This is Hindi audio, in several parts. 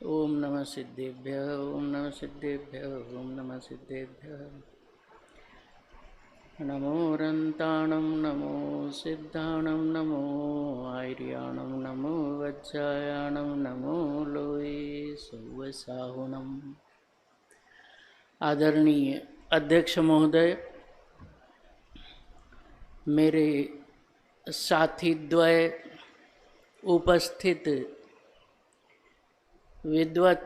ओम नमः सिद्धेभ्यः ओम नमः सिद्धेभ्यः ओम नमः सिद्धेभ्यः। नमो रन्ताणं नमो सिद्धाणं नमो आर्याणं नमो वज्रायाणं नमो लोये सौवसाहुणम्। आदरणीय अध्यक्ष महोदय, मेरे साथी द्वय, उपस्थित विद्वत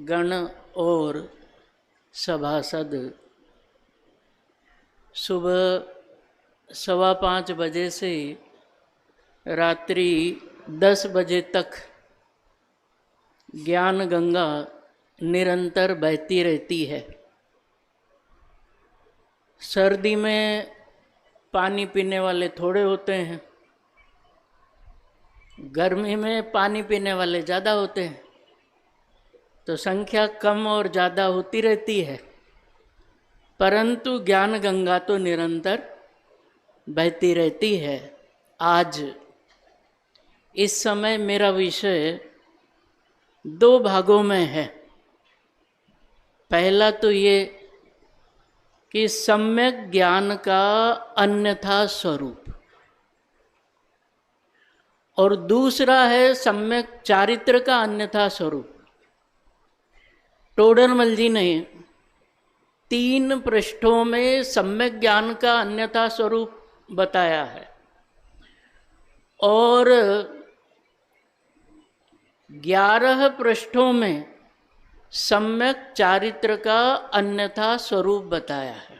गण और सभासद, सुबह 5:15 बजे से रात्रि 10 बजे तक ज्ञान गंगा निरंतर बहती रहती है। सर्दी में पानी पीने वाले थोड़े होते हैं, गर्मी में पानी पीने वाले ज़्यादा होते हैं, तो संख्या कम और ज़्यादा होती रहती है, परंतु ज्ञान गंगा तो निरंतर बहती रहती है। आज इस समय मेरा विषय 2 भागों में है। पहला तो ये कि सम्यक ज्ञान का अन्यथा स्वरूप, और दूसरा है सम्यक चारित्र का अन्यथा स्वरूप। टोडरमल जी ने 3 पृष्ठों में सम्यक ज्ञान का अन्यथा स्वरूप बताया है, और 11 पृष्ठों में सम्यक चारित्र का अन्यथा स्वरूप बताया है।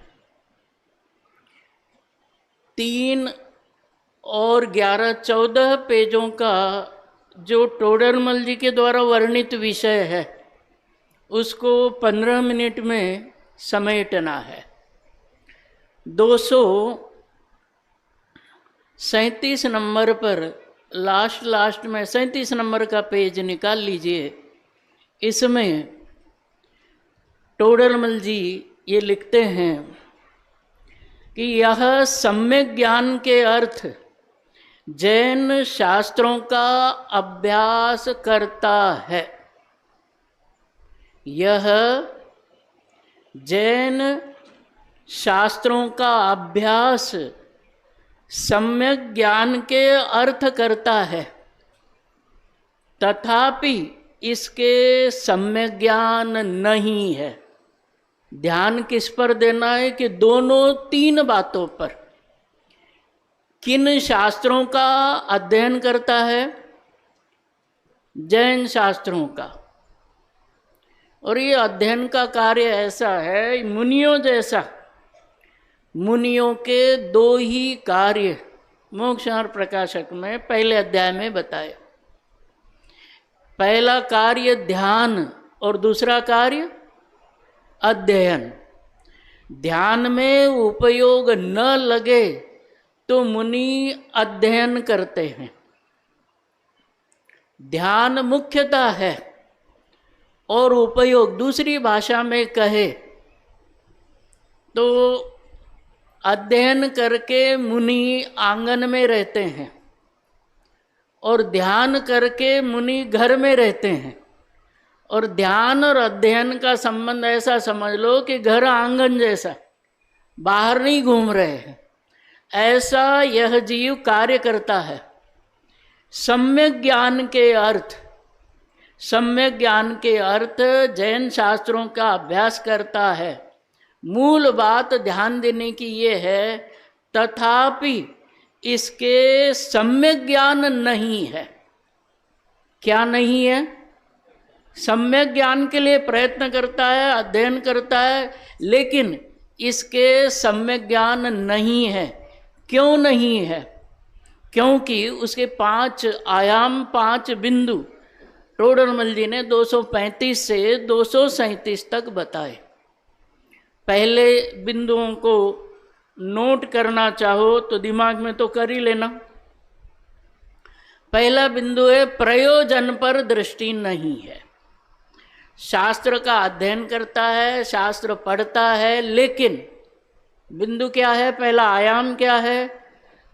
3 और 11, 14 पेजों का जो टोडरमल जी के द्वारा वर्णित विषय है, उसको 15 मिनट में समेटना है। 237 नंबर पर लास्ट में 37 नंबर का पेज निकाल लीजिए। इसमें टोडरमल जी ये लिखते हैं कि यह सम्यक ज्ञान के अर्थ जैन शास्त्रों का अभ्यास करता है। यह जैन शास्त्रों का अभ्यास सम्यक ज्ञान के अर्थ करता है, तथापि इसके सम्यक ज्ञान नहीं है। ध्यान किस पर देना है कि दोनों 3 बातों पर। किन शास्त्रों का अध्ययन करता है? जैन शास्त्रों का। और ये अध्ययन का कार्य ऐसा है, मुनियों जैसा। मुनियों के 2 ही कार्य मोक्षार्थ प्रकाशक में पहले अध्याय में बताए। पहला कार्य ध्यान और दूसरा कार्य अध्ययन। ध्यान में उपयोग न लगे तो मुनि अध्ययन करते हैं। ध्यान मुख्यतः है और उपयोग दूसरी भाषा में कहे तो अध्ययन करके मुनि आंगन में रहते हैं, और ध्यान करके मुनि घर में रहते हैं। और ध्यान और अध्ययन का संबंध ऐसा समझ लो कि घर आंगन जैसा, बाहर नहीं घूम रहे हैं, ऐसा यह जीव कार्य करता है। सम्यक ज्ञान के अर्थ, सम्यक ज्ञान के अर्थ जैन शास्त्रों का अभ्यास करता है। मूल बात ध्यान देने की ये है, तथापि इसके सम्यक ज्ञान नहीं है। क्या नहीं है? सम्यक ज्ञान के लिए प्रयत्न करता है, अध्ययन करता है, लेकिन इसके सम्यक ज्ञान नहीं है। क्यों नहीं है? क्योंकि उसके 5 आयाम, 5 बिंदु टोडरमल जी ने 235 से 237 तक बताए। पहले बिंदुओं को नोट करना चाहो तो दिमाग में तो कर ही लेना। पहला बिंदु है प्रयोजन पर दृष्टि नहीं है। शास्त्र का अध्ययन करता है, शास्त्र पढ़ता है, लेकिन बिंदु क्या है? पहला आयाम क्या है?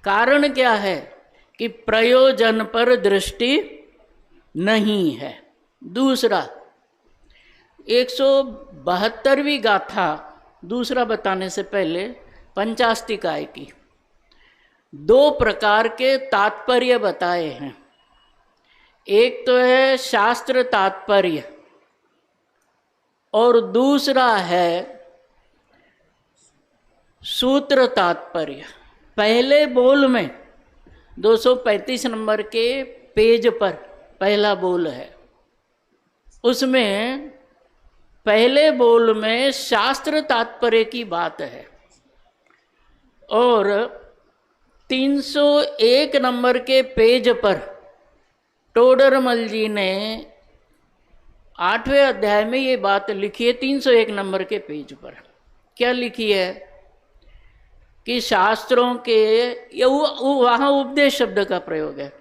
कारण क्या है? कि प्रयोजन पर दृष्टि नहीं है। दूसरा 172वीं गाथा, दूसरा बताने से पहले पंचाष्टिकाय की 2 प्रकार के तात्पर्य बताए हैं। एक तो है शास्त्र तात्पर्य और दूसरा है सूत्र तात्पर्य। पहले बोल में 235 नंबर के पेज पर पहला बोल है, उसमें पहले बोल में शास्त्र तात्पर्य की बात है। और 301 नंबर के पेज पर टोडरमल जी ने 8वें अध्याय में ये बात लिखी है। 301 नंबर के पेज पर क्या लिखी है कि शास्त्रों के, वहाँ उपदेश शब्द का प्रयोग है,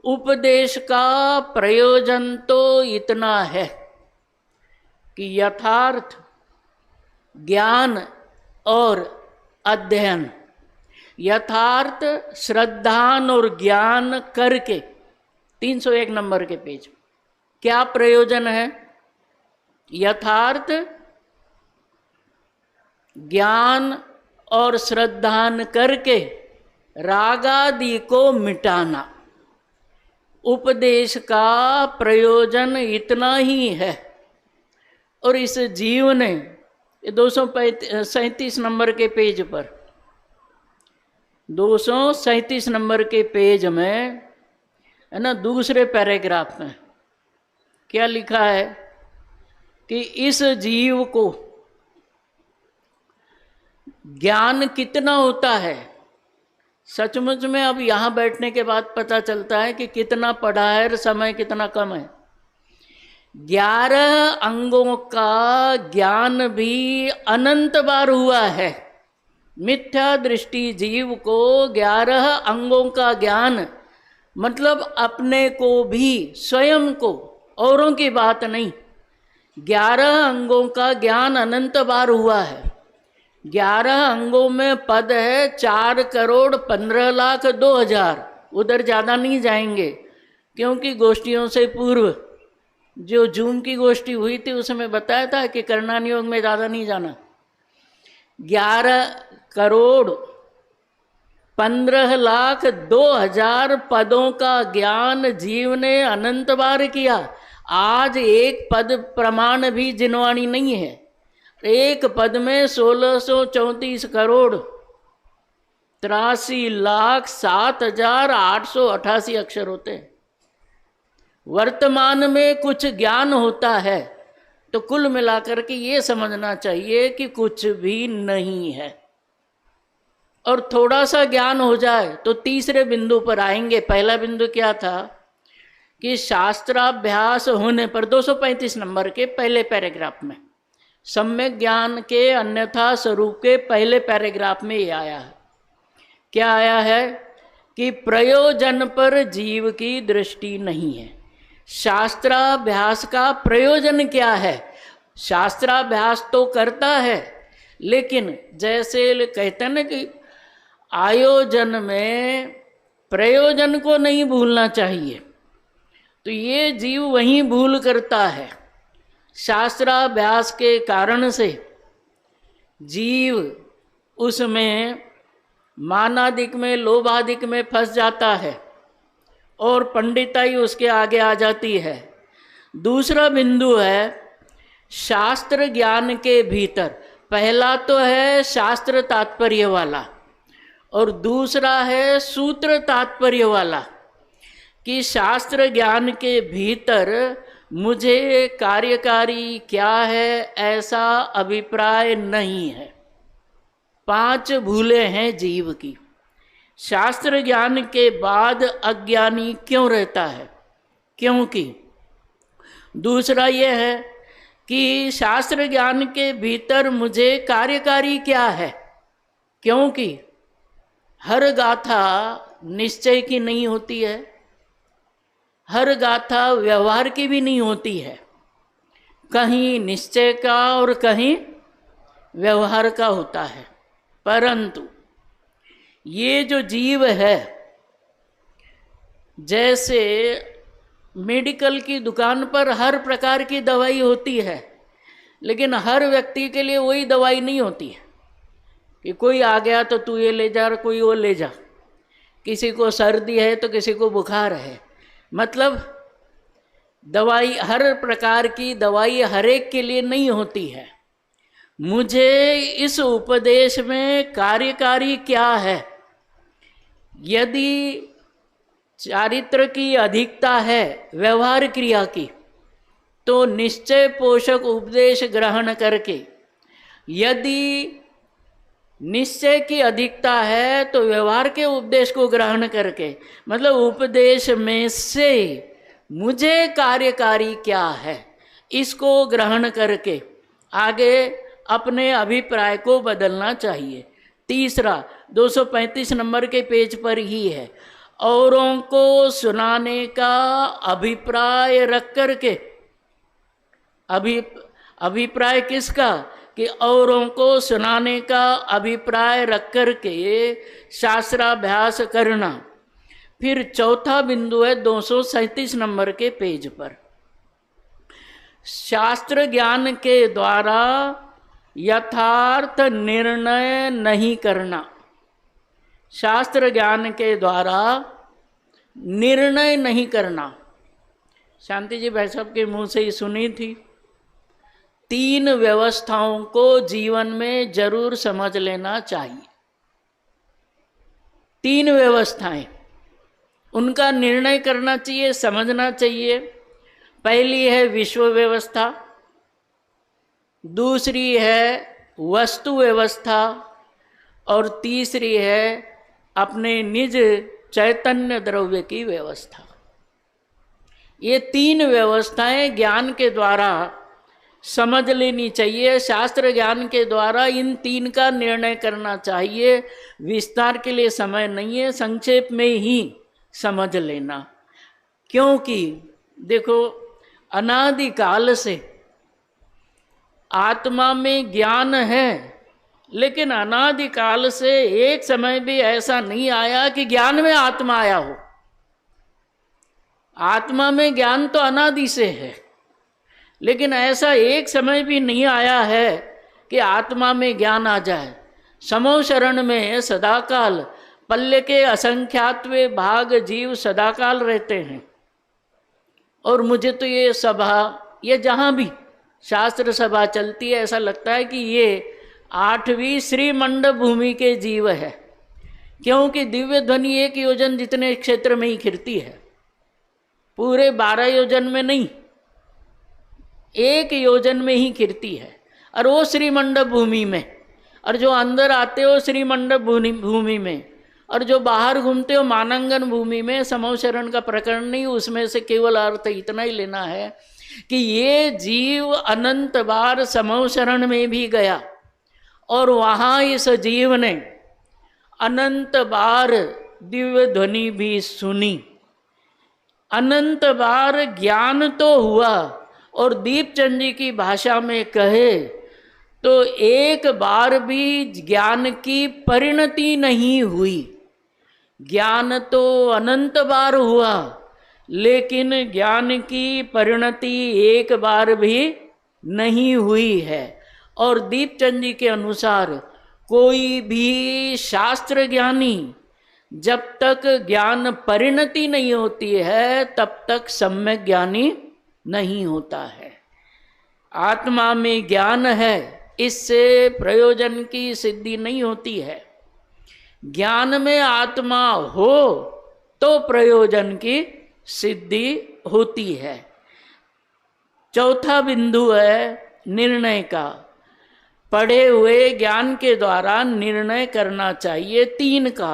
उपदेश का प्रयोजन तो इतना है कि यथार्थ ज्ञान और अध्ययन, यथार्थ श्रद्धान और ज्ञान करके 301 नंबर के पेज क्या प्रयोजन है? यथार्थ ज्ञान और श्रद्धान करके रागादि को मिटाना। उपदेश का प्रयोजन इतना ही है। और इस जीव ने 237 नंबर के पेज पर, 237 नंबर के पेज में है ना, दूसरे पैराग्राफ में क्या लिखा है कि इस जीव को ज्ञान कितना होता है। सचमुच में अब यहाँ बैठने के बाद पता चलता है कि कितना पढ़ा है और समय कितना कम है। 11 अंगों का ज्ञान भी अनंत बार हुआ है। मिथ्या दृष्टि जीव को 11 अंगों का ज्ञान, मतलब अपने को भी, स्वयं को, औरों की बात नहीं, 11 अंगों का ज्ञान अनंत बार हुआ है। 11 अंगों में पद है 4,15,02,000। उधर ज़्यादा नहीं जाएंगे क्योंकि गोष्ठियों से पूर्व जो जून की गोष्ठी हुई थी उसमें बताया था कि करणान योग में ज़्यादा नहीं जाना। 11,15,02,000 पदों का ज्ञान जीव ने अनंत बार किया। आज एक पद प्रमाण भी जिनवाणी नहीं है। एक पद में 1634 करोड़ 83,07,888 अक्षर होते हैं। वर्तमान में कुछ ज्ञान होता है तो कुल मिलाकर के ये समझना चाहिए कि कुछ भी नहीं है। और थोड़ा सा ज्ञान हो जाए तो तीसरे बिंदु पर आएंगे। पहला बिंदु क्या था कि शास्त्राभ्यास होने पर 235 नंबर के पहले पैराग्राफ में सम्यक ज्ञान के अन्यथा स्वरूप के पहले पैराग्राफ में ये आया है। क्या आया है कि प्रयोजन पर जीव की दृष्टि नहीं है। शास्त्राभ्यास का प्रयोजन क्या है? शास्त्राभ्यास तो करता है, लेकिन जैसे कहते हैं ना कि आयोजन में प्रयोजन को नहीं भूलना चाहिए, तो ये जीव वहीं भूल करता है। शास्त्राभ्यास के कारण से जीव उसमें मानादिक में, लोभादिक में फंस जाता है और पंडिताई उसके आगे आ जाती है। दूसरा बिंदु है शास्त्र ज्ञान के भीतर। पहला तो है शास्त्र तात्पर्य वाला और दूसरा है सूत्र तात्पर्य वाला कि शास्त्र ज्ञान के भीतर मुझे कार्यकारी क्या है ऐसा अभिप्राय नहीं है। 5 भूलें हैं जीव की। शास्त्र ज्ञान के बाद अज्ञानी क्यों रहता है? क्योंकि दूसरा यह है कि शास्त्र ज्ञान के भीतर मुझे कार्यकारी क्या है, क्योंकि हर गाथा निश्चय की नहीं होती है, हर गाथा व्यवहार की भी नहीं होती है। कहीं निश्चय का और कहीं व्यवहार का होता है। परंतु ये जो जीव है, जैसे मेडिकल की दुकान पर हर प्रकार की दवाई होती है, लेकिन हर व्यक्ति के लिए वही दवाई नहीं होती है कि कोई आ गया तो तू ये ले जा और कोई वो ले जा। किसी को सर्दी है तो किसी को बुखार है। मतलब दवाई, हर प्रकार की दवाई हर एक के लिए नहीं होती है। मुझे इस उपदेश में कार्यकारी क्या है? यदि चारित्र की अधिकता है व्यवहार क्रिया की, तो निश्चय पोषक उपदेश ग्रहण करके, यदि निश्चय की अधिकता है तो व्यवहार के उपदेश को ग्रहण करके, मतलब उपदेश में से मुझे कार्यकारी क्या है इसको ग्रहण करके आगे अपने अभिप्राय को बदलना चाहिए। तीसरा 235 नंबर के पेज पर ही है, औरों को सुनाने का अभिप्राय रख करके। अभिप्राय किसका? कि औरों को सुनाने का अभिप्राय रख करके शास्त्राभ्यास करना। फिर चौथा बिंदु है 237 नंबर के पेज पर, शास्त्र ज्ञान के द्वारा यथार्थ निर्णय नहीं करना। शास्त्र ज्ञान के द्वारा निर्णय नहीं करना। शांति जी भाई साहब के मुंह से ही सुनी थी। 3 व्यवस्थाओं को जीवन में जरूर समझ लेना चाहिए। 3 व्यवस्थाएं, उनका निर्णय करना चाहिए, समझना चाहिए। पहली है विश्व व्यवस्था, दूसरी है वस्तु व्यवस्था, और तीसरी है अपने निज चैतन्य द्रव्य की व्यवस्था। ये 3 व्यवस्थाएं ज्ञान के द्वारा समझ लेनी चाहिए। शास्त्र ज्ञान के द्वारा इन 3 का निर्णय करना चाहिए। विस्तार के लिए समय नहीं है, संक्षेप में ही समझ लेना। क्योंकि देखो, अनादिकाल से आत्मा में ज्ञान है, लेकिन अनादिकाल से एक समय भी ऐसा नहीं आया कि ज्ञान में आत्मा आया हो। आत्मा में ज्ञान तो अनादि से है, लेकिन ऐसा एक समय भी नहीं आया है कि आत्मा में ज्ञान आ जाए। समो शरण में सदाकाल, पल्ले के असंख्यात्वे भाग जीव सदाकाल रहते हैं। और मुझे तो ये सभा, ये जहाँ भी शास्त्र सभा चलती है, ऐसा लगता है कि ये 8वीं श्रीमंडप भूमि के जीव है। क्योंकि दिव्य ध्वनि 1 योजन जितने क्षेत्र में ही खिरती है, पूरे 12 योजन में नहीं, 1 योजन में ही खिरती है। और वो श्रीमंडप भूमि में, और जो अंदर आते हो श्रीमंडप भूमि में, और जो बाहर घूमते हो मानंगन भूमि में। समोशरण का प्रकरण नहीं, उसमें से केवल अर्थ इतना ही लेना है कि ये जीव अनंत बार समोशरण में भी गया, और वहाँ इस जीव ने अनंत बार दिव्य ध्वनि भी सुनी, अनंत बार ज्ञान तो हुआ। और दीपचंद जी की भाषा में कहे तो एक बार भी ज्ञान की परिणति नहीं हुई। ज्ञान तो अनंत बार हुआ, लेकिन ज्ञान की परिणति एक बार भी नहीं हुई है। और दीपचंद जी के अनुसार कोई भी शास्त्र ज्ञानी जब तक ज्ञान परिणति नहीं होती है, तब तक सम्यक ज्ञानी नहीं होता है। आत्मा में ज्ञान है, इससे प्रयोजन की सिद्धि नहीं होती है। ज्ञान में आत्मा हो तो प्रयोजन की सिद्धि होती है। चौथा बिंदु है निर्णय का। पढ़े हुए ज्ञान के द्वारा निर्णय करना चाहिए 3 का,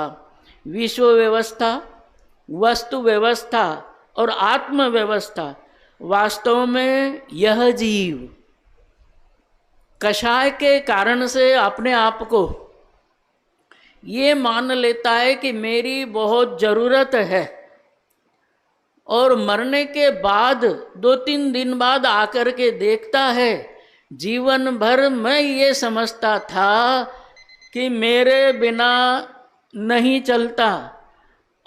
विश्व व्यवस्था, वस्तु व्यवस्था और आत्म व्यवस्था। वास्तव में यह जीव कषाय के कारण से अपने आप को ये मान लेता है कि मेरी बहुत ज़रूरत है, और मरने के बाद 2-3 दिन बाद आकर के देखता है जीवन भर मैं ये समझता था कि मेरे बिना नहीं चलता,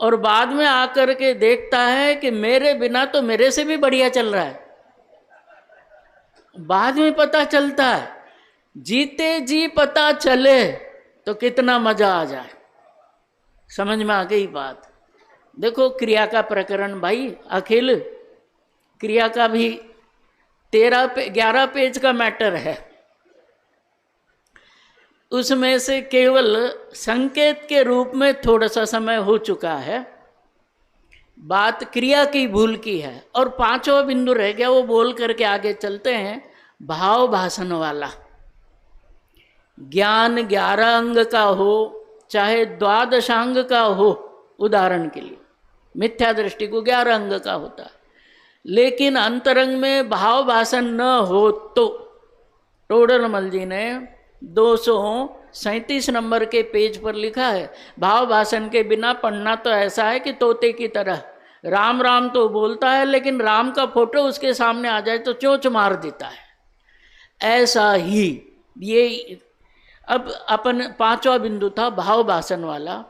और बाद में आकर के देखता है कि मेरे बिना तो मेरे से भी बढ़िया चल रहा है। बाद में पता चलता है, जीते जी पता चले तो कितना मजा आ जाए। समझ में आ गई बात। देखो क्रिया का प्रकरण भाई, अखिल क्रिया का भी 11 पेज का मैटर है। उसमें से केवल संकेत के रूप में थोड़ा सा समय हो चुका है, बात क्रिया की भूल की है। और 5वां बिंदु रह गया, वो बोल करके आगे चलते हैं। भाव भाषण वाला ज्ञान 11 अंग का हो चाहे 12 अंग का हो, उदाहरण के लिए मिथ्या दृष्टि को 11 अंग का होता है, लेकिन अंतरंग में भाव भाषण न हो तो टोडरमल जी ने 237 नंबर के पेज पर लिखा है, भाव भाषण के बिना पढ़ना तो ऐसा है कि तोते की तरह राम राम तो बोलता है, लेकिन राम का फोटो उसके सामने आ जाए तो चोंच मार देता है। ऐसा ही ये अब अपन 5वां बिंदु था भाव भाषण वाला।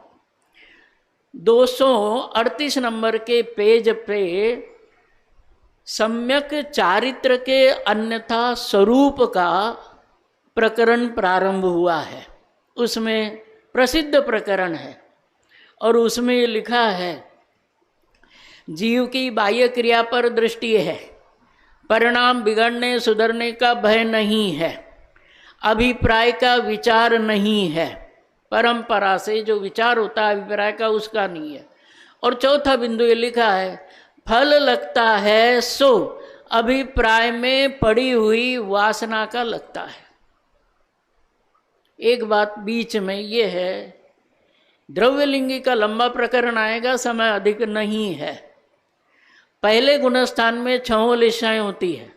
238 नंबर के पेज पे सम्यक चारित्र के अन्यथा स्वरूप का प्रकरण प्रारंभ हुआ है। उसमें प्रसिद्ध प्रकरण है और उसमें लिखा है, जीव की बाह्य क्रिया पर दृष्टि है, परिणाम बिगड़ने सुधरने का भय नहीं है, अभिप्राय का विचार नहीं है, परंपरा से जो विचार होता है अभिप्राय का उसका नहीं है। और 4था बिंदु ये लिखा है, फल लगता है सो अभिप्राय में पड़ी हुई वासना का लगता है। एक बात बीच में ये है, द्रव्यलिंगी का लंबा प्रकरण आएगा, समय अधिक नहीं है। पहले गुणस्थान में 6 लिशाएं होती है,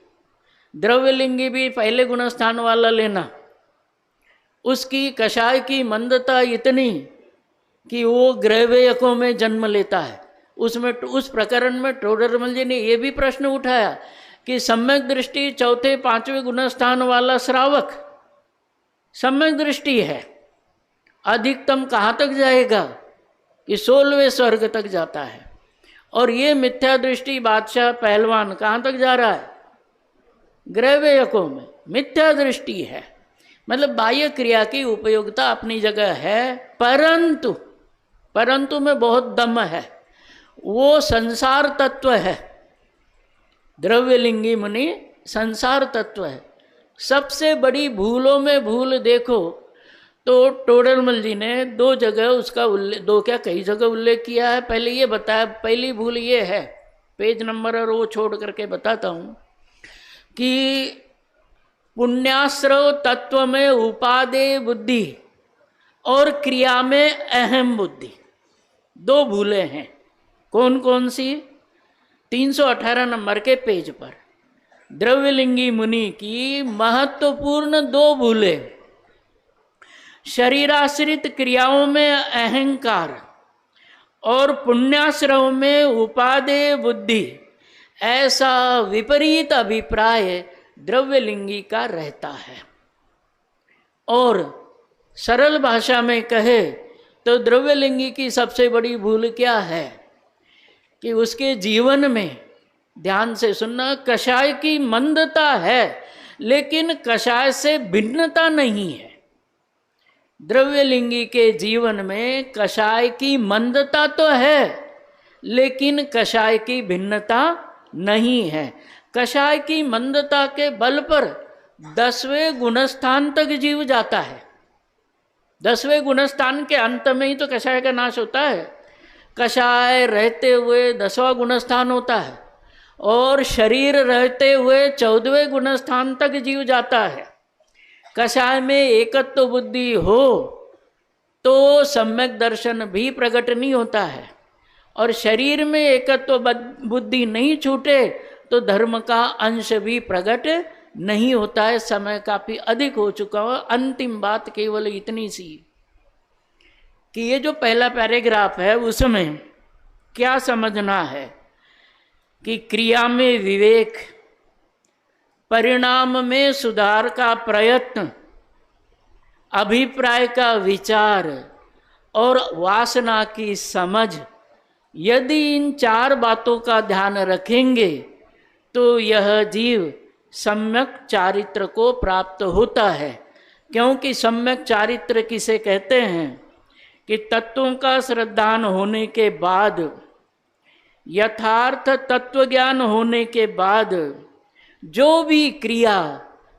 द्रव्यलिंगी भी पहले गुणस्थान वाला लेना। उसकी कषाय की मंदता इतनी कि वो ग्रहवेयकों में जन्म लेता है। उसमें उस प्रकरण में टोडरमल जी ने ये भी प्रश्न उठाया कि सम्यक दृष्टि 4, 5वें गुणस्थान वाला श्रावक सम्यक दृष्टि है, अधिकतम कहाँ तक जाएगा कि 16वें स्वर्ग तक जाता है, और ये मिथ्या दृष्टि बादशाह पहलवान कहाँ तक जा रहा है, ग्रहवेयकों में। मिथ्या दृष्टि है, मतलब बाह्य क्रिया की उपयोगिता अपनी जगह है, परंतु में बहुत दम है, वो संसार तत्व है। द्रव्यलिंगी मुनि संसार तत्व है। सबसे बड़ी भूलों में भूल देखो तो टोडरमल जी ने 2 जगह उसका उल्लेख, 2 क्या कई जगह उल्लेख किया है। पहले ये बताया, पहली भूल ये है, पेज नंबर और वो छोड़ करके बताता हूँ कि पुण्याश्रव तत्व में उपादेय बुद्धि और क्रिया में अहम बुद्धि, 2 भूलें हैं। कौन कौन सी? 318 नंबर के पेज पर द्रव्यलिंगी मुनि की महत्वपूर्ण 2 भूलें, शरीराश्रित क्रियाओं में अहंकार और पुण्याश्रव में उपादेय बुद्धि, ऐसा विपरीत अभिप्राय द्रव्यलिंगी का रहता है। और सरल भाषा में कहे तो द्रव्यलिंगी की सबसे बड़ी भूल क्या है कि उसके जीवन में, ध्यान से सुनना, कषाय की मंदता है लेकिन कषाय से भिन्नता नहीं है। द्रव्यलिंगी के जीवन में कषाय की मंदता तो है लेकिन कषाय की भिन्नता नहीं है। कषाय की मंदता के बल पर 10वें गुणस्थान तक जीव जाता है। 10वें गुणस्थान के अंत में ही तो कषाय का नाश होता है। कषाय रहते हुए 10वां गुणस्थान होता है और शरीर रहते हुए 14वें गुणस्थान तक जीव जाता है। कषाय में एकत्व बुद्धि हो तो सम्यक दर्शन भी प्रकट नहीं होता है, और शरीर में एकत्व बुद्धि नहीं छूटे तो धर्म का अंश भी प्रकट नहीं होता है। समय काफी अधिक हो चुका हो। अंतिम बात केवल इतनी सी कि ये जो पहला पैराग्राफ है उसमें क्या समझना है कि क्रिया में विवेक, परिणाम में सुधार का प्रयत्न, अभिप्राय का विचार और वासना की समझ यदि इन 4 बातों का ध्यान रखेंगे तो यह जीव सम्यक चारित्र को प्राप्त होता है। क्योंकि सम्यक चारित्र किसे कहते हैं कि तत्वों का श्रद्धान होने के बाद, यथार्थ तत्व ज्ञान होने के बाद जो भी क्रिया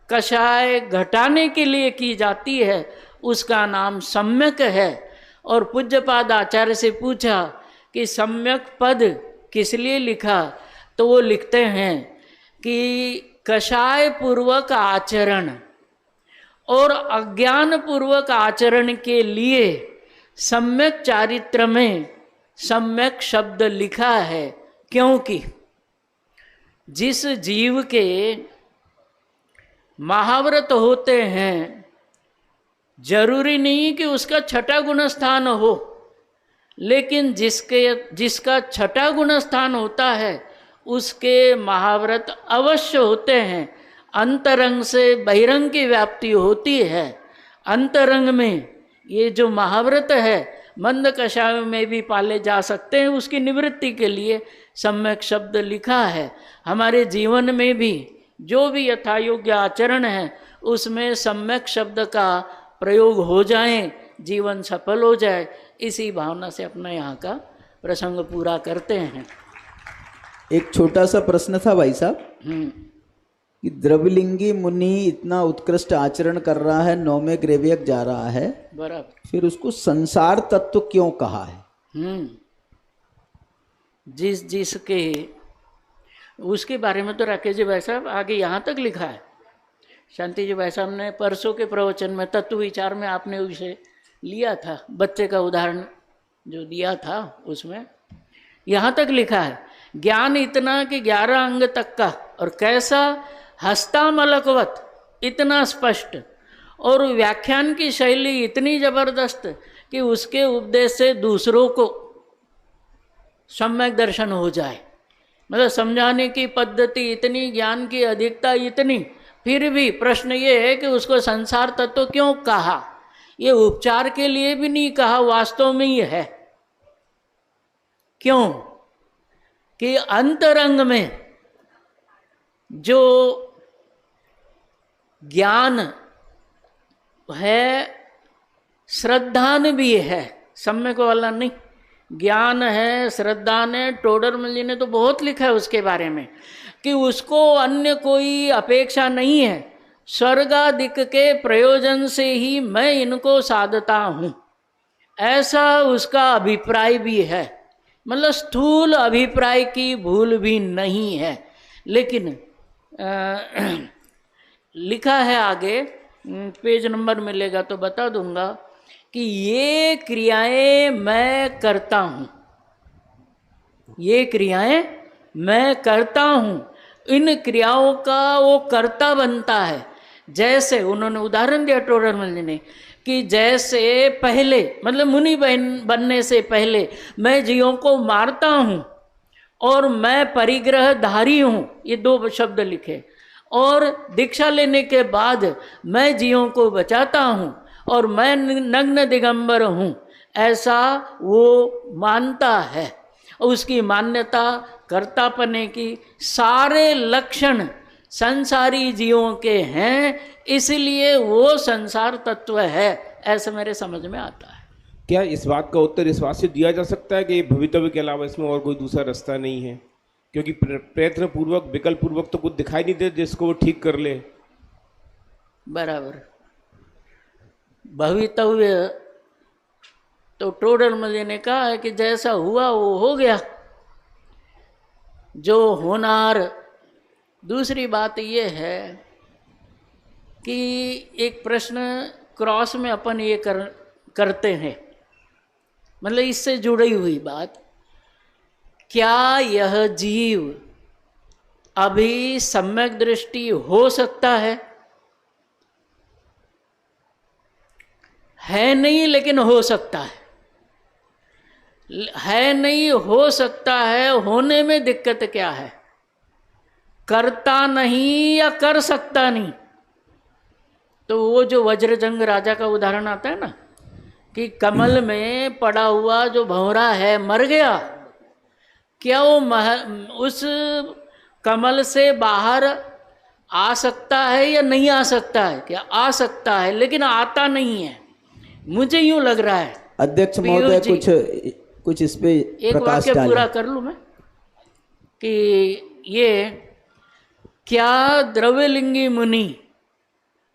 कषाय घटाने के लिए की जाती है उसका नाम सम्यक है। और पूज्यपाद आचार्य से पूछा कि सम्यक पद किस लिए लिखा, तो वो लिखते हैं कि कषाय पूर्वक आचरण और अज्ञान पूर्वक आचरण के लिए सम्यक चारित्र में सम्यक शब्द लिखा है। क्योंकि जिस जीव के महाव्रत होते हैं जरूरी नहीं कि उसका छठा गुण स्थान हो, लेकिन जिसका छठा गुण स्थान होता है उसके महाव्रत अवश्य होते हैं। अंतरंग से बहिरंग की व्याप्ति होती है। अंतरंग में ये जो महाव्रत है मंद कषायों में भी पाले जा सकते हैं, उसकी निवृत्ति के लिए सम्यक शब्द लिखा है। हमारे जीवन में भी जो भी यथायोग्य आचरण है उसमें सम्यक शब्द का प्रयोग हो जाए, जीवन सफल हो जाए, इसी भावना से अपना यहाँ का प्रसंग पूरा करते हैं। एक छोटा सा प्रश्न था भाई साहब कि द्रविलिंगी मुनि इतना उत्कृष्ट आचरण कर रहा है, 9वें ग्रेवियक जा रहा है, बराबर, फिर उसको संसार तत्व क्यों कहा है? जिसके उसके बारे में तो राकेश जी भाई साहब आगे यहाँ तक लिखा है। शांति जी भाई साहब ने परसों के प्रवचन में तत्व विचार में आपने उसे लिया था, बच्चे का उदाहरण जो दिया था उसमें यहाँ तक लिखा है, ज्ञान इतना कि 11 अंग तक का, और कैसा हस्तामलकवत, इतना स्पष्ट, और व्याख्यान की शैली इतनी जबरदस्त कि उसके उपदेश से दूसरों को सम्यक दर्शन हो जाए। मतलब समझाने की पद्धति इतनी, ज्ञान की अधिकता इतनी, फिर भी प्रश्न ये है कि उसको संसार तत्व क्यों कहा। ये उपचार के लिए भी नहीं कहा, वास्तव में ही है। क्यों कि अंतरंग में जो ज्ञान है, श्रद्धान भी है, सम्यक वाला नहीं, ज्ञान है, श्रद्धान है। टोडरमल जी ने तो बहुत लिखा है उसके बारे में कि उसको अन्य कोई अपेक्षा नहीं है, स्वर्गादिक के प्रयोजन से ही मैं इनको साधता हूँ, ऐसा उसका अभिप्राय भी है। मतलब स्थूल अभिप्राय की भूल भी नहीं है। लेकिन लिखा है आगे, पेज नंबर मिलेगा तो बता दूंगा कि ये क्रियाएं मैं करता हूँ, ये क्रियाएं मैं करता हूँ, इन क्रियाओं का वो कर्ता बनता है। जैसे उन्होंने उदाहरण दिया टोडरमल जी ने कि जैसे पहले, मतलब मुनि बनने से पहले मैं जीवों को मारता हूँ और मैं परिग्रहधारी हूँ, ये 2 शब्द लिखे, और दीक्षा लेने के बाद मैं जीवों को बचाता हूँ और मैं नग्न दिगंबर हूँ, ऐसा वो मानता है। उसकी मान्यता कर्तापने की सारे लक्षण संसारी जीवों के हैं, इसलिए वो संसार तत्व है, ऐसा मेरे समझ में आता है। क्या इस बात का उत्तर इस बात से दिया जा सकता है कि भवितव्य के अलावा इसमें और कोई दूसरा रास्ता नहीं है? क्योंकि प्रयत्न पूर्वक, विकल्प पूर्वक तो कुछ दिखाई नहीं देता जिसको वो ठीक कर ले। बराबर, भवितव्य तो टोडरमल जी ने कहा है कि जैसा हुआ वो हो गया, जो होनार। दूसरी बात ये है कि एक प्रश्न क्रॉस में अपन ये करते हैं, मतलब इससे जुड़ी हुई बात, क्या यह जीव अभी सम्यक दृष्टि हो सकता है नहीं, लेकिन हो सकता है नहीं, हो सकता है। होने में दिक्कत क्या है? करता नहीं या कर सकता नहीं। तो वो जो वज्रजंग राजा का उदाहरण आता है ना कि कमल में पड़ा हुआ जो भंवरा है मर गया, क्या वो उस कमल से बाहर आ सकता है या नहीं आ सकता है? क्या आ सकता है, लेकिन आता नहीं है, मुझे यूं लग रहा है। अध्यक्ष महोदय कुछ इस पे एक वाक्य पूरा कर लूं मैं कि ये क्या द्रव्यलिंगी मुनि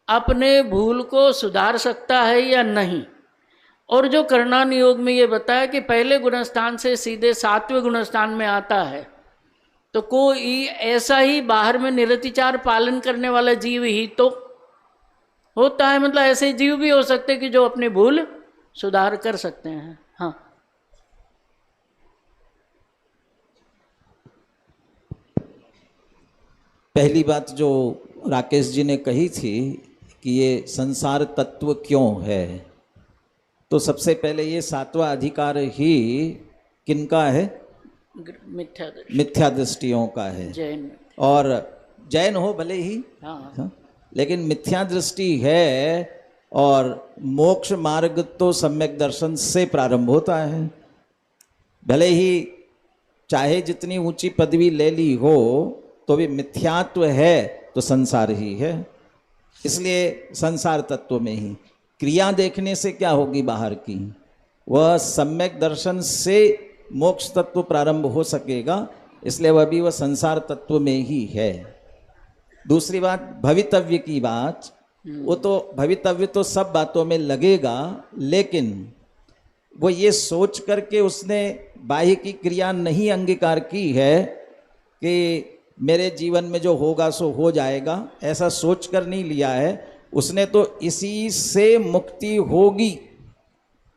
अपने भूल को सुधार सकता है या नहीं? और जो करणान योग में ये बताया कि पहले गुणस्थान से सीधे 7वें गुणस्थान में आता है, तो कोई ऐसा ही बाहर में निरतिचार पालन करने वाला जीव ही तो होता है। मतलब ऐसे जीव भी हो सकते कि जो अपनी भूल सुधार कर सकते हैं। हाँ, पहली बात जो राकेश जी ने कही थी कि ये संसार तत्व क्यों है, तो सबसे पहले ये 7वां अधिकार ही किनका है? मिथ्या दृष्टियों का है। जैन और जैन हो भले ही, हाँ, लेकिन मिथ्या दृष्टि है। और मोक्ष मार्ग तो सम्यक दर्शन से प्रारंभ होता है। भले ही चाहे जितनी ऊंची पदवी ले ली हो, तो भी मिथ्यात्व है तो संसार ही है। इसलिए संसार तत्व में ही क्रिया देखने से क्या होगी बाहर की, वह सम्यक दर्शन से मोक्ष तत्व प्रारंभ हो सकेगा। इसलिए वह भी वह संसार तत्व में ही है। दूसरी बात भवितव्य की बात, वो तो भवितव्य तो सब बातों में लगेगा, लेकिन वो ये सोच करके उसने बाह्य की क्रिया नहीं अंगीकार की है कि मेरे जीवन में जो होगा सो हो जाएगा, ऐसा सोच कर नहीं लिया है उसने। तो इसी से मुक्ति होगी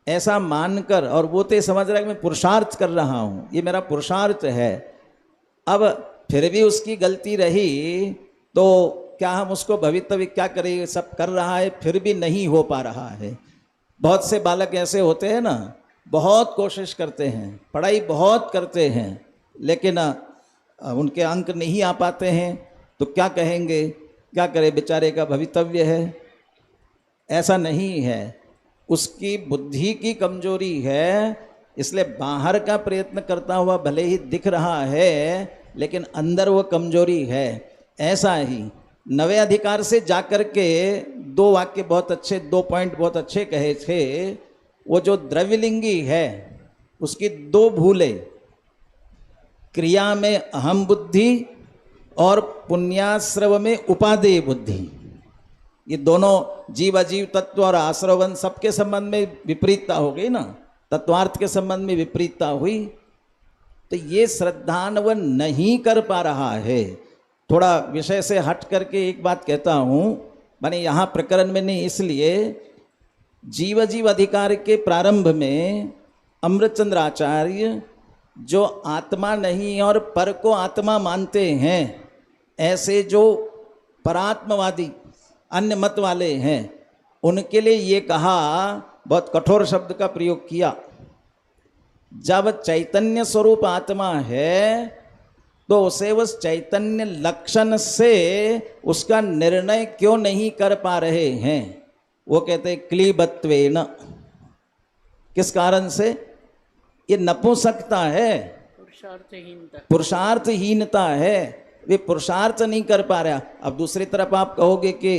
ऐसा मानकर, और वो तो समझ रहा है कि मैं पुरुषार्थ कर रहा हूँ, ये मेरा पुरुषार्थ है। अब फिर भी उसकी गलती रही तो क्या हम उसको भवितव्य क्या करें? सब कर रहा है फिर भी नहीं हो पा रहा है। बहुत से बालक ऐसे होते हैं ना, बहुत कोशिश करते हैं, पढ़ाई बहुत करते हैं, लेकिन उनके अंक नहीं आ पाते हैं, तो क्या कहेंगे? क्या करे, बेचारे का भवितव्य है। ऐसा नहीं है, उसकी बुद्धि की कमजोरी है। इसलिए बाहर का प्रयत्न करता हुआ भले ही दिख रहा है, लेकिन अंदर वो कमजोरी है। ऐसा ही 9वें अधिकार से जाकर के 2 वाक्य बहुत अच्छे, 2 पॉइंट बहुत अच्छे कहे थे। वो जो द्रव्यलिंगी है उसकी 2 भूलें, क्रिया में अहम बुद्धि और पुण्याश्रव में उपादेय बुद्धि, ये दोनों जीव अजीव तत्व और आश्रवन सबके संबंध में विपरीतता हो गई ना, तत्वार्थ के संबंध में विपरीतता हुई। तो ये श्रद्धान्वन नहीं कर पा रहा है। थोड़ा विषय से हट करके एक बात कहता हूँ, माने यहाँ प्रकरण में नहीं, इसलिए जीव जीव अधिकार के प्रारंभ में अमृतचंद्र आचार्य जो आत्मा नहीं और पर को आत्मा मानते हैं, ऐसे जो परात्मवादी अन्य मत वाले हैं, उनके लिए ये कहा, बहुत कठोर शब्द का प्रयोग किया, जब चैतन्य स्वरूप आत्मा है तो उसे उस चैतन्य लक्षण से उसका निर्णय क्यों नहीं कर पा रहे हैं? वो कहते हैं क्लीबत्वेन। किस कारण से? ये नपुंसकता है, पुरुषार्थहीनता है, वे पुरुषार्थ नहीं कर पा रहा। अब दूसरी तरफ आप कहोगे कि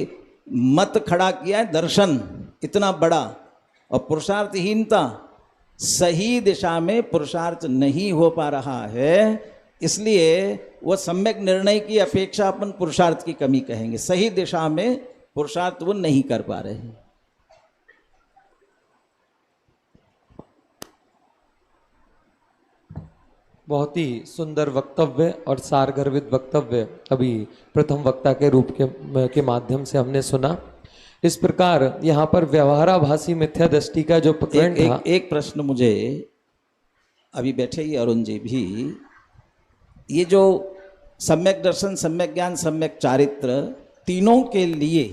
मत खड़ा किया है दर्शन इतना बड़ा, और पुरुषार्थहीनता, सही दिशा में पुरुषार्थ नहीं हो पा रहा है, इसलिए वो सम्यक निर्णय की अपेक्षा अपन पुरुषार्थ की कमी कहेंगे। सही दिशा में पुरुषार्थ वो नहीं कर पा रहे हैं। बहुत ही सुंदर वक्तव्य और सारगर्भित वक्तव्य अभी प्रथम वक्ता के रूप के माध्यम से हमने सुना। इस प्रकार यहाँ पर व्यवहाराभासी मिथ्या दृष्टि का जो प्रकरण था, एक प्रश्न मुझे, अभी बैठे ही अरुण जी भी, ये जो सम्यक दर्शन, सम्यक ज्ञान, सम्यक चारित्र, तीनों के लिए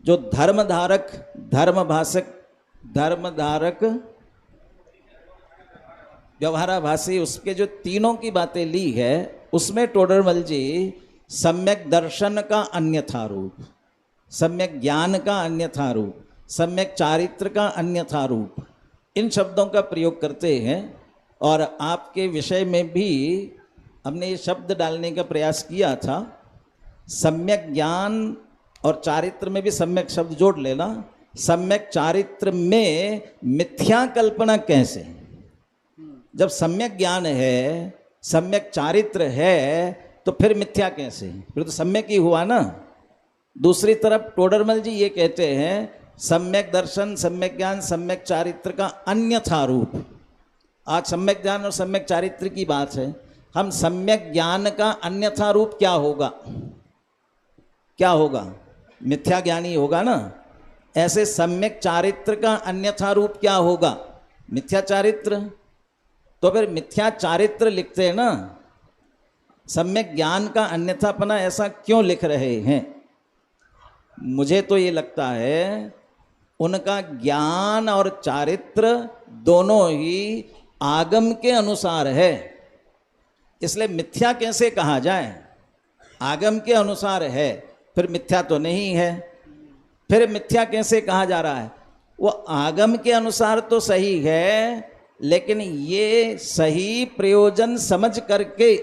जो धर्मधारक, धर्मभाषक, धर्मधारक, व्यवहाराभासी, उसके जो तीनों की बातें ली है, उसमें टोडरमल जी सम्यक दर्शन का अन्यथा रूप, सम्यक ज्ञान का अन्यथा रूप, सम्यक चारित्र का अन्यथा रूप, इन शब्दों का प्रयोग करते हैं। और आपके विषय में भी हमने ये शब्द डालने का प्रयास किया था। सम्यक ज्ञान और चारित्र में भी सम्यक शब्द जोड़ लेना। सम्यक चारित्र में मिथ्या कल्पना कैसे? जब सम्यक ज्ञान है, सम्यक चारित्र है, तो फिर मिथ्या कैसे? फिर तो सम्यक ही हुआ ना। दूसरी तरफ टोडरमल जी ये कहते हैं सम्यक दर्शन, सम्यक ज्ञान, सम्यक चारित्र का अन्यथा रूप। आज सम्यक ज्ञान और सम्यक चारित्र की बात है। हम सम्यक ज्ञान का अन्यथा रूप क्या होगा? क्या होगा? मिथ्या ज्ञानी होगा ना। ऐसे सम्यक चारित्र का अन्यथा रूप क्या होगा? मिथ्या चारित्र। तो फिर मिथ्या चारित्र लिखते हैं ना, सम्यक ज्ञान का अन्यथापना ऐसा क्यों लिख रहे हैं? मुझे तो ये लगता है उनका ज्ञान और चारित्र दोनों ही आगम के अनुसार है, इसलिए मिथ्या कैसे कहा जाए? आगम के अनुसार है, फिर मिथ्या तो नहीं है। फिर मिथ्या कैसे कहा जा रहा है? वो आगम के अनुसार तो सही है, लेकिन ये सही प्रयोजन समझ करके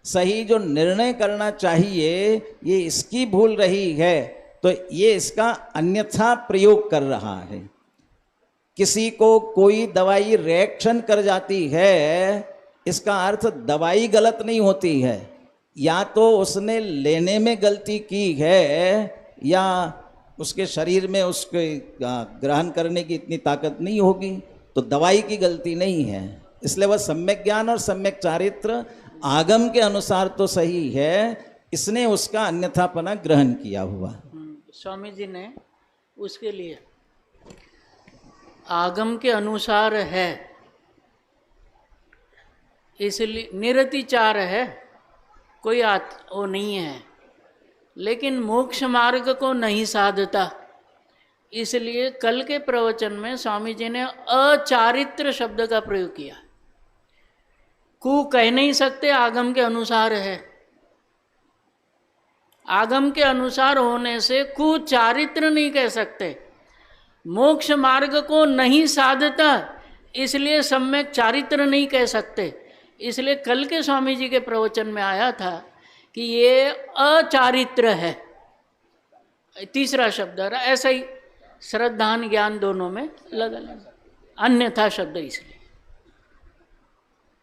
सही जो निर्णय करना चाहिए ये इसकी भूल रही है, तो ये इसका अन्यथा प्रयोग कर रहा है। किसी को कोई दवाई रिएक्शन कर जाती है, इसका अर्थ दवाई गलत नहीं होती है, या तो उसने लेने में गलती की है या उसके शरीर में उसके ग्रहण करने की इतनी ताकत नहीं होगी, तो दवाई की गलती नहीं है। इसलिए वह सम्यक ज्ञान और सम्यक चारित्र आगम के अनुसार तो सही है, इसने उसका अन्यथापना ग्रहण किया हुआ। स्वामी जी ने उसके लिए आगम के अनुसार है, इसलिए निरतिचार है, कोई वो नहीं है, लेकिन मोक्ष मार्ग को नहीं साधता। इसलिए कल के प्रवचन में स्वामी जी ने अचारित्र शब्द का प्रयोग किया। कु कह नहीं सकते, आगम के अनुसार है। आगम के अनुसार होने से कुचारित्र नहीं कह सकते। मोक्ष मार्ग को नहीं साधता, इसलिए सम्यक चारित्र नहीं कह सकते। इसलिए कल के स्वामी जी के प्रवचन में आया था कि ये अचारित्र है, तीसरा शब्द। ऐसा ही श्रद्धान ज्ञान दोनों में लगा अन्यथा शब्द इसलिए